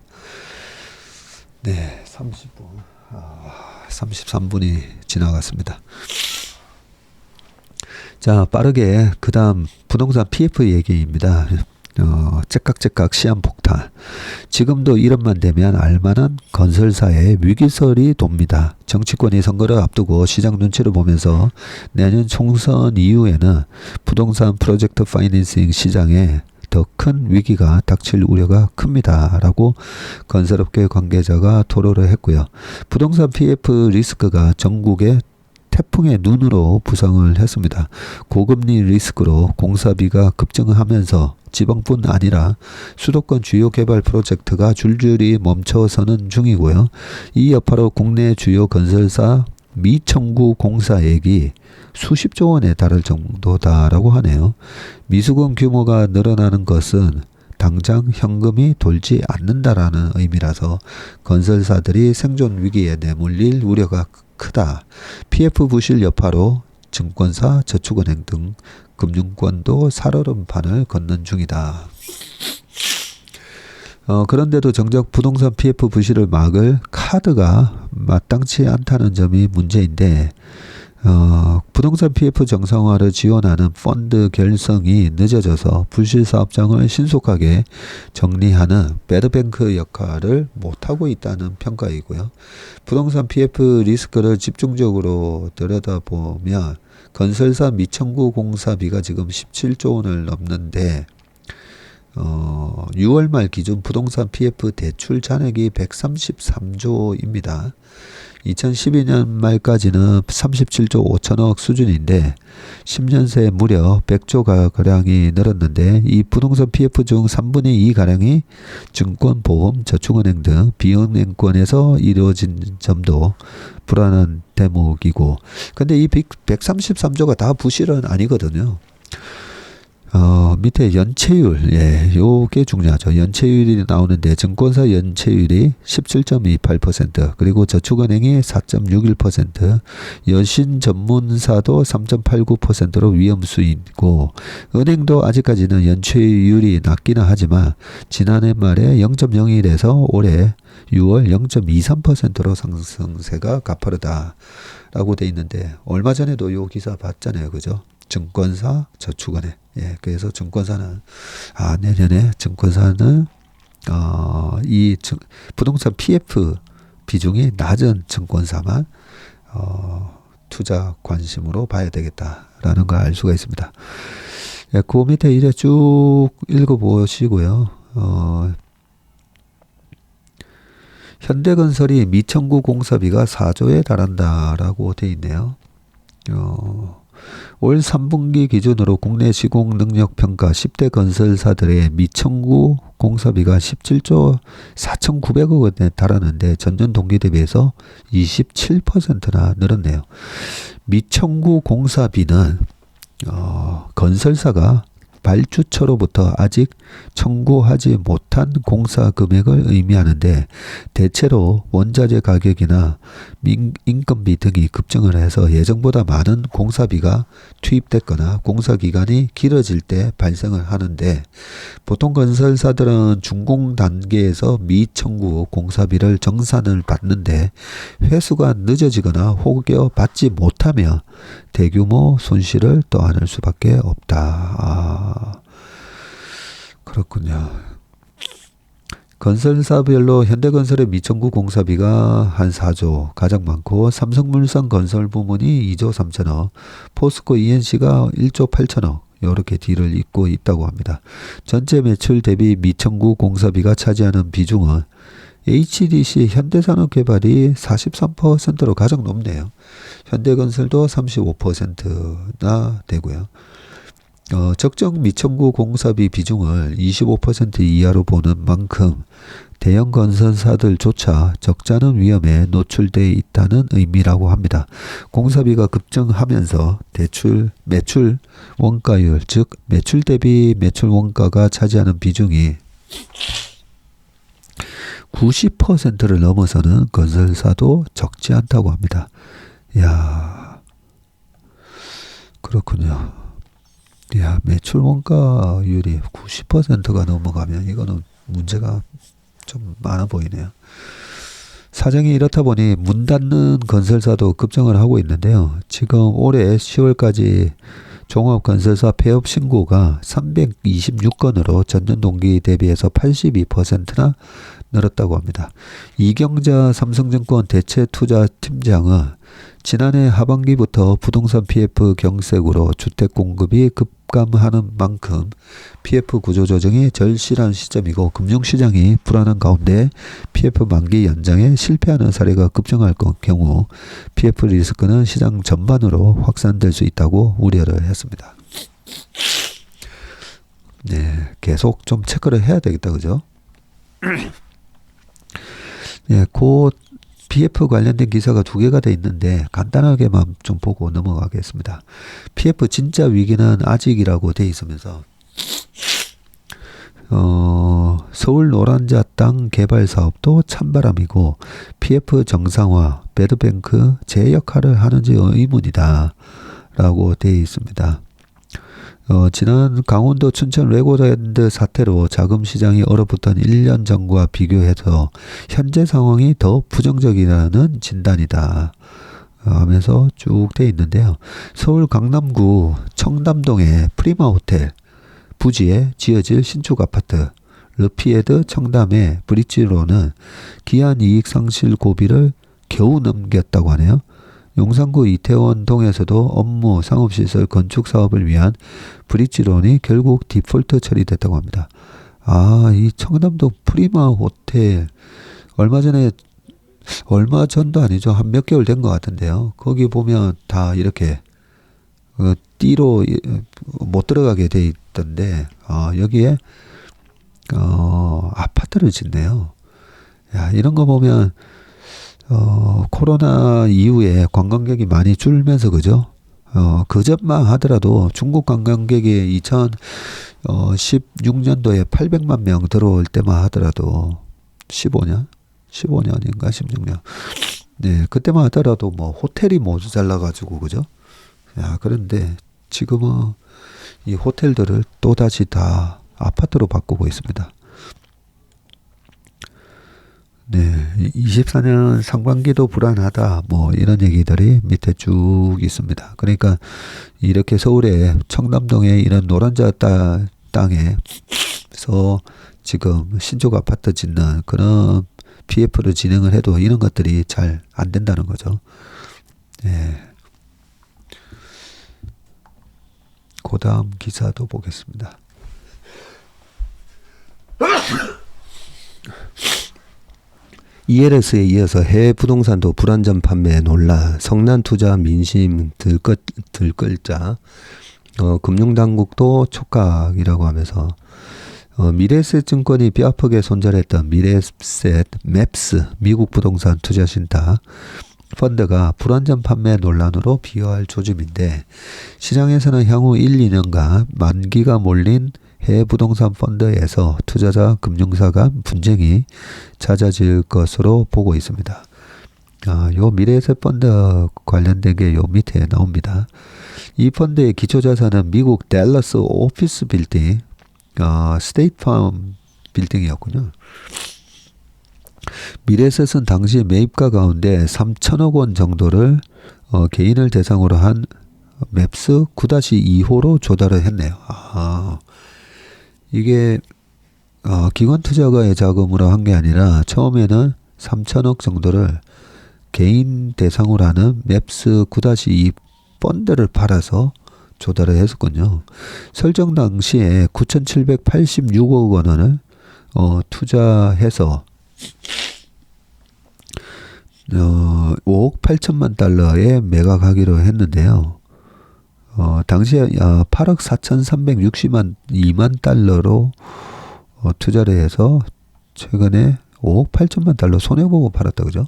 네, 33분이 지나갔습니다. 자, 빠르게 그 다음 부동산 PF 얘기입니다. 째깍째깍 시한폭탄. 지금도 이름만 되면 알만한 건설사의 위기설이 돕니다. 정치권이 선거를 앞두고 시장 눈치를 보면서 내년 총선 이후에는 부동산 프로젝트 파이낸싱 시장에 더 큰 위기가 닥칠 우려가 큽니다. 라고 건설업계 관계자가 토로를 했고요. 부동산 PF 리스크가 전국의 태풍의 눈으로 부상을 했습니다. 고금리 리스크로 공사비가 급증하면서 지방뿐 아니라 수도권 주요 개발 프로젝트가 줄줄이 멈춰서는 중이고요. 이 여파로 국내 주요 건설사 미청구 공사액이 수십조 원에 달할 정도다라고 하네요. 미수건 규모가 늘어나는 것은 당장 현금이 돌지 않는다라는 의미라서 건설사들이 생존 위기에 내몰릴 우려가 크다. PF 부실 여파로 증권사, 저축은행 등 금융권도 살얼음판을 걷는 중이다. 그런데도 정작 부동산 PF 부실을 막을 카드가 마땅치 않다는 점이 문제인데 부동산 PF 정상화를 지원하는 펀드 결성이 늦어져서 부실 사업장을 신속하게 정리하는 배드뱅크 역할을 못하고 있다는 평가이고요. 부동산 PF 리스크를 집중적으로 들여다보면 건설사 미청구 공사비가 지금 17조 원을 넘는데 6월 말 기준 부동산 PF 대출 잔액이 133조입니다. 2012년 말까지는 37조 5천억 수준인데 10년 새 무려 100조 가량이 늘었는데 이 부동산 PF 중 3분의 2 가량이 증권, 보험, 저축은행 등 비은행권에서 이루어진 점도 불안한 대목이고 근데 이 133조가 다 부실은 아니거든요. 밑에 연체율, 요게 중요하죠. 연체율이 나오는데 증권사 연체율이 17.28%, 그리고 저축은행이 4.61%, 여신 전문사도 3.89%로 위험수위고, 은행도 아직까지는 연체율이 낮기는 하지만 지난해 말에 0.01에서 올해 6월 0.23%로 상승세가 가파르다라고 돼 있는데 얼마 전에도 요 기사 봤잖아요, 그죠? 증권사, 저축은행. 그래서 증권사는 내년에 증권사는 이 부동산 PF 비중이 낮은 증권사만 투자 관심으로 봐야 되겠다라는 걸 알 수가 있습니다. 그 밑에 이제 쭉 읽어보시고요. 현대건설이 미청구 공사비가 4조에 달한다라고 돼 있네요. 올 3분기 기준으로 국내 시공능력평가 10대 건설사들의 미청구 공사비가 17조 4,900억 원에 달하는데 전년 동기 대비해서 27%나 늘었네요. 미청구 공사비는 건설사가 발주처로부터 아직 청구하지 못한 공사 금액을 의미하는데 대체로 원자재 가격이나 인건비 등이 급증을 해서 예정보다 많은 공사비가 투입됐거나 공사 기간이 길어질 때 발생을 하는데 보통 건설사들은 중공 단계에서 미청구 공사비를 정산을 받는데 회수가 늦어지거나 혹여 받지 못하면 대규모 손실을 떠안을 수밖에 없다. 그렇군요. 건설사별로 현대건설의 미청구 공사비가 한 4조 가장 많고 삼성물산 건설 부문이 2조 3천억, 포스코 ENC가 1조 8천억 이렇게 뒤를 잇고 있다고 합니다. 전체 매출 대비 미청구 공사비가 차지하는 비중은 HDC 현대산업개발이 43%로 가장 높네요. 현대건설도 35%나 되고요. 적정 미청구 공사비 비중을 25% 이하로 보는 만큼 대형 건설사들조차 적자는 위험에 노출돼 있다는 의미라고 합니다. 공사비가 급증하면서 매출 원가율, 즉 매출 대비 매출 원가가 차지하는 비중이 90%를 넘어서는 건설사도 적지 않다고 합니다. 이야, 그렇군요. 이야, 매출 원가율이 90%가 넘어가면 이거는 문제가 좀 많아 보이네요. 사정이 이렇다 보니 문 닫는 건설사도 급증을 하고 있는데요. 지금 올해 10월까지 종합건설사 폐업 신고가 326건으로 전년 동기 대비해서 82%나 늘었다고 합니다. 이경자 삼성증권 대체투자팀장은 지난해 하반기부터 부동산 PF 경색으로 주택 공급이 급감하는 만큼 PF 구조 조정이 절실한 시점이고 금융시장이 불안한 가운데 PF 만기 연장에 실패하는 사례가 급증할 경우 PF 리스크는 시장 전반으로 확산될 수 있다고 우려를 했습니다. 네, 계속 좀 체크를 해야 되겠다, 그죠? 네, 그 PF 관련된 기사가 2개가 돼 있는데 간단하게만 좀 보고 넘어가겠습니다. PF 진짜 위기는 아직이라고 돼 있으면서 서울 노란자 땅 개발 사업도 찬바람이고 PF 정상화, 배드뱅크 제 역할을 하는지 의문이다 라고 돼 있습니다. 지난 강원도 춘천 레고랜드 사태로 자금 시장이 얼어붙던 1년 전과 비교해서 현재 상황이 더 부정적이라는 진단이다 하면서 쭉 돼 있는데요. 서울 강남구 청담동의 프리마 호텔 부지에 지어질 신축 아파트 르피에드 청담의 브릿지로는 기한 이익 상실 고비를 겨우 넘겼다고 하네요. 용산구 이태원 동에서도 업무, 상업시설, 건축 사업을 위한 브릿지론이 결국 디폴트 처리됐다고 합니다. 이 청담동 프리마 호텔 얼마 전도 아니죠. 한 몇 개월 된 것 같은데요. 거기 보면 다 이렇게 띠로 못 들어가게 돼 있던데 여기에 아파트를 짓네요. 야, 이런 거 보면 코로나 이후에 관광객이 많이 줄면서 그죠? 그전만 하더라도 중국 관광객이 2016년도에 800만 명 들어올 때만 하더라도 15년인가 16년. 네, 그때만 하더라도 뭐 호텔이 모자라 가지고 그죠? 야, 그런데 지금은 이 호텔들을 또 다시 다 아파트로 바꾸고 있습니다. 네, 24년 상반기도 불안하다, 뭐, 이런 얘기들이 밑에 쭉 있습니다. 그러니까, 이렇게 서울의 청담동에 이런 노란자 땅에서 지금 신축 아파트 짓는 그런 PF를 진행을 해도 이런 것들이 잘 안 된다는 거죠. 네. 그 다음 기사도 보겠습니다. ELS에 이어서 해외 부동산도 불안전 판매 논란, 성난 투자 민심 들끓자, 금융당국도 촉각이라고 하면서 미래에셋 증권이 뼈아프게 손절했던 미래에셋 맵스 미국 부동산 투자신탁 펀드가 불안전 판매 논란으로 비화할 조짐인데 시장에서는 향후 1, 2년간 만기가 몰린 해외 부동산 펀드에서 투자자 금융사 간 분쟁이 잦아질 것으로 보고 있습니다. 요 미래에셋 펀드 관련된 게 요 밑에 나옵니다. 이 펀드의 기초자산은 미국 댈러스 오피스 빌딩, 스테이트팜 빌딩이었군요. 미래에셋은 당시 매입가 가운데 3천억 원 정도를 개인을 대상으로 한 맵스 9-2호로 조달을 했네요. 이게 기관 투자가의 자금으로 한 게 아니라 처음에는 3천억 정도를 개인 대상으로 하는 맵스 9-2 펀드를 팔아서 조달을 했었군요. 설정 당시에 9,786억 원을 투자해서 5억 8천만 달러에 매각하기로 했는데요. 당시에 8억 4,362만 달러로 투자를 해서 최근에 5억 8천만 달러 손해보고 팔았다, 그죠?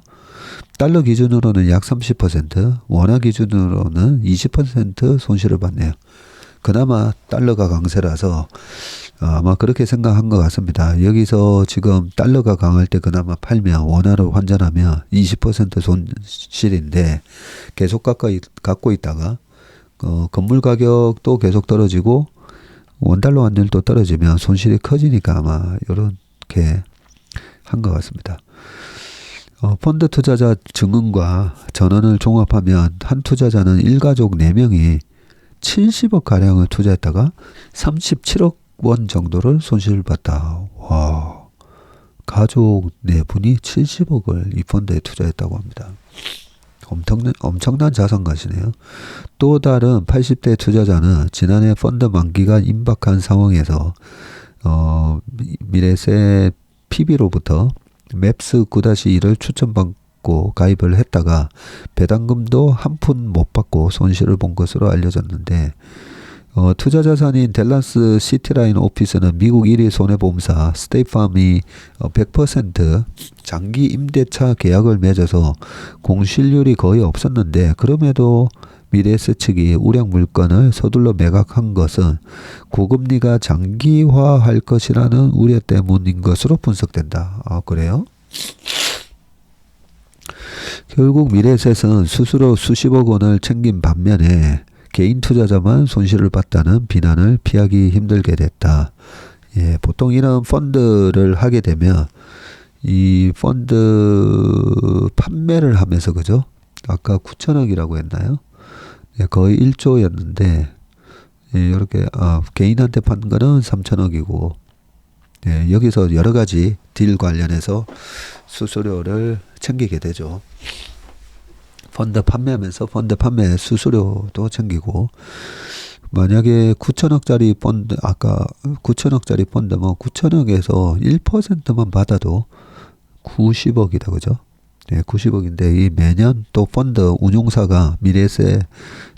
달러 기준으로는 약 30%, 원화 기준으로는 20% 손실을 봤네요. 그나마 달러가 강세라서 아마 그렇게 생각한 것 같습니다. 여기서 지금 달러가 강할 때 그나마 팔면 원화로 환전하면 20% 손실인데 계속 갖고 있다가 건물 가격도 계속 떨어지고 원달러 환율도 떨어지면 손실이 커지니까 아마 이렇게 한 것 같습니다. 펀드 투자자 증언과 전원을 종합하면 한 투자자는 일가족 4명이 70억 가량을 투자했다가 37억 원 정도를 손실을 봤다. 와, 가족 4분이 70억을 이 펀드에 투자했다고 합니다. 엄청난 자산가시네요. 또 다른 80대 투자자는 지난해 펀드 만기가 임박한 상황에서 미래세 PB로부터 맵스 9-1을 추천받고 가입을 했다가 배당금도 한 푼 못 받고 손실을 본 것으로 알려졌는데, 투자 자산인 댈러스 시티라인 오피스는 미국 1위 손해보험사 스테이트팜이 100% 장기 임대차 계약을 맺어서 공실률이 거의 없었는데, 그럼에도 미래에셋 측이 우량 물건을 서둘러 매각한 것은 고금리가 장기화할 것이라는 우려 때문인 것으로 분석된다. 아, 그래요? 결국 미래에셋은 스스로 수십억 원을 챙긴 반면에 개인 투자자만 손실을 봤다는 비난을 피하기 힘들게 됐다. 예, 보통 이런 펀드를 하게 되면 이 펀드 판매를 하면서, 그죠? 아까 9천억이라고 했나요? 예, 거의 1조였는데, 예, 이렇게 개인한테 판 거는 3천억이고, 예, 여기서 여러 가지 딜 관련해서 수수료를 챙기게 되죠. 펀드 판매하면서 펀드 판매 수수료도 챙기고, 만약에 9천억짜리 펀드, 아까 9천억짜리 펀드면 9천억에서 1%만 받아도 90억이다, 그죠? 네, 90억인데 이 매년 또 펀드 운용사가 미래에셋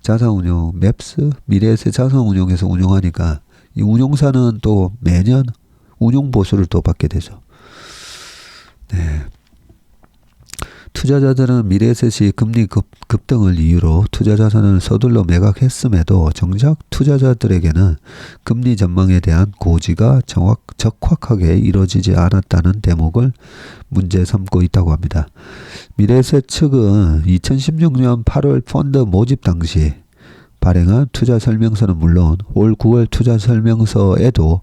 자산운용 맵스 미래에셋 자산운용에서 운용하니까 이 운용사는 또 매년 운용 보수를 또 받게 되죠. 네. 투자자들은 미래에셋이 금리 급등을 이유로 투자 자산을 서둘러 매각했음에도 정작 투자자들에게는 금리 전망에 대한 고지가 적확하게 이루어지지 않았다는 대목을 문제 삼고 있다고 합니다. 미래에셋 측은 2016년 8월 펀드 모집 당시 발행한 투자 설명서는 물론 올 9월 투자 설명서에도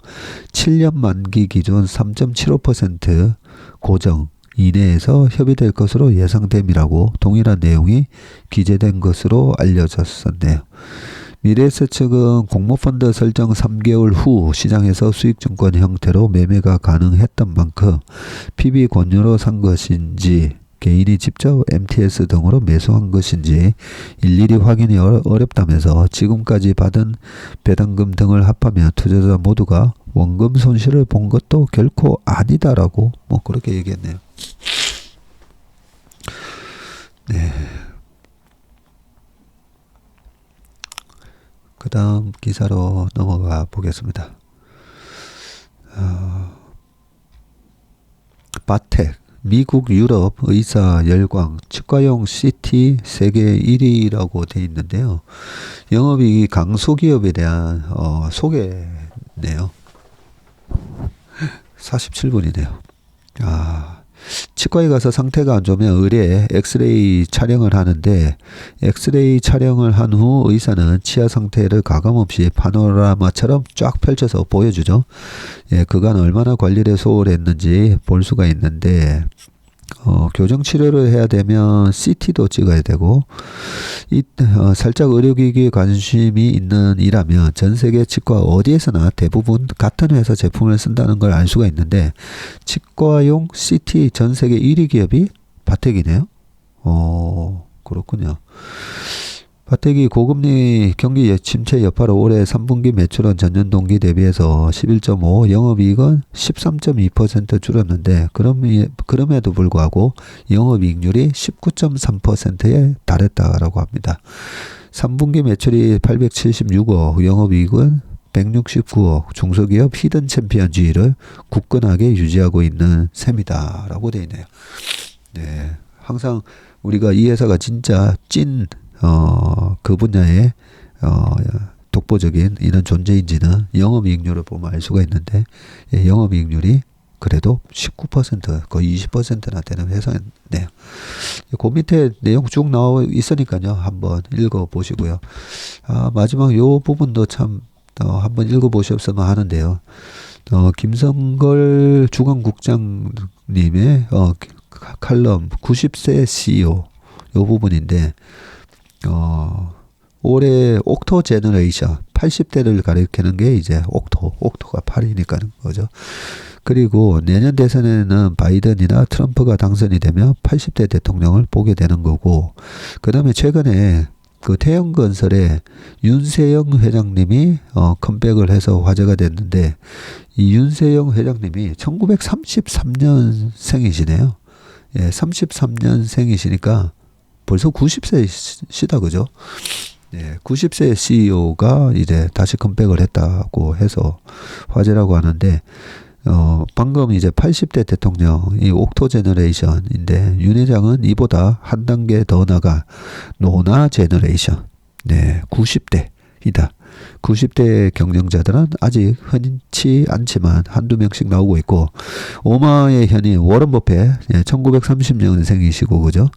7년 만기 기준 3.75% 고정 이내에서 협의될 것으로 예상됨이라고 동일한 내용이 기재된 것으로 알려졌었네요. 미래에셋 측은 공모펀드 설정 3개월 후 시장에서 수익증권 형태로 매매가 가능했던 만큼 PB 권유로 산 것인지 개인이 직접 MTS 등으로 매수한 것인지 일일이 확인이 어렵다면서 지금까지 받은 배당금 등을 합하면 투자자 모두가 원금 손실을 본 것도 결코 아니다라고 뭐 그렇게 얘기했네요. 네. 그 다음 기사로 넘어가 보겠습니다. 바텍 미국 유럽 의사 열광 치과용 CT 세계 1위라고 되어 있는데요. 영업이익 강소기업에 대한 소개네요. 47분이네요. 치과에 가서 상태가 안 좋으면 의뢰에 엑스레이 촬영을 하는데, 엑스레이 촬영을 한 후 의사는 치아 상태를 가감없이 파노라마처럼 쫙 펼쳐서 보여주죠. 예, 그간 얼마나 관리를 소홀했는지 볼 수가 있는데, 교정 치료를 해야 되면 CT도 찍어야 되고, 살짝 의료기기에 관심이 있는 이라면 전 세계 치과 어디에서나 대부분 같은 회사 제품을 쓴다는 걸 알 수가 있는데, 치과용 CT 전 세계 1위 기업이 바텍이네요. 그렇군요. 바텍이 고금리 경기 침체 여파로 올해 3분기 매출은 전년 동기 대비해서 11.5, 영업이익은 13.2% 줄었는데 그럼에도 불구하고 영업이익률이 19.3%에 달했다라고 합니다. 3분기 매출이 876억, 영업이익은 169억, 중소기업 히든 챔피언 지위를 굳건하게 유지하고 있는 셈이다라고 되어 있네요. 네, 항상 우리가 이 회사가 진짜 그 분야의 독보적인 이런 존재인지는 영업이익률을 보면 알 수가 있는데, 영업이익률이 그래도 19% 거의 20%나 되는 회사네요. 그 밑에 내용 쭉 나와 있으니까요. 한번 읽어보시고요. 마지막 요 부분도 참 한번 읽어보셨으면 하는데요. 김성걸 주간국장님의 칼럼 90세 CEO 요 부분인데, 올해 옥토 제너레이션 80대를 가리키는 게 이제 옥토가 8이니까 거죠. 그리고 내년 대선에는 바이든이나 트럼프가 당선이 되면 80대 대통령을 보게 되는 거고, 그 다음에 최근에 그 태영건설에 윤세영 회장님이 컴백을 해서 화제가 됐는데, 이 윤세영 회장님이 1933년생이시네요. 예, 33년생이시니까 벌써 90세시다, 그죠? 예, 90세 CEO가 이제 다시 컴백을 했다고 해서 화제라고 하는데, 방금 이제 80대 대통령, 이 옥토 제너레이션인데, 윤 회장은 이보다 한 단계 더 나가 노나 제너레이션. 네, 90대이다. 90대 경쟁자들은 아직 흔치 않지만 한두 명씩 나오고 있고, 오마의 현인 워런 버핏, 1930년생이시고, 그죠?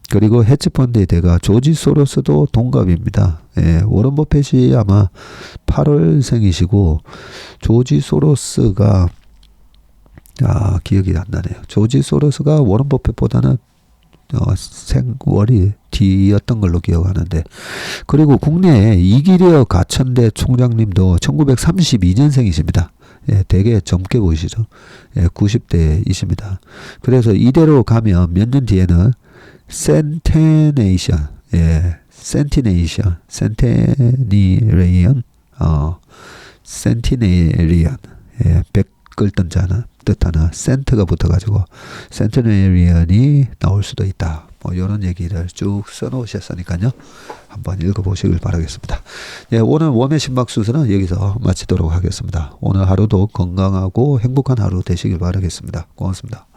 그리고 헤지펀드의 대가 조지 소로스도 동갑입니다. 예, 워런 버핏이 아마 8월생이시고, 조지 소로스가 기억이 안 나네요. 조지 소로스가 워런 버핏보다는 생월이 뒤였던 걸로 기억하는데, 그리고 국내에 이기려 가천대 총장님도 1932년생이십니다. 예, 되게 젊게 보이시죠? 예, 90대이십니다. 그래서 이대로 가면 몇 년 뒤에는 센테네이션, 백글 뜻하는 센트가 붙어가지고 센테네리언이 나올 수도 있다. 뭐 이런 얘기를 쭉 써놓으셨으니까요. 한번 읽어보시길 바라겠습니다. 예, 오늘 웜의 심박수술은 여기서 마치도록 하겠습니다. 오늘 하루도 건강하고 행복한 하루 되시길 바라겠습니다. 고맙습니다.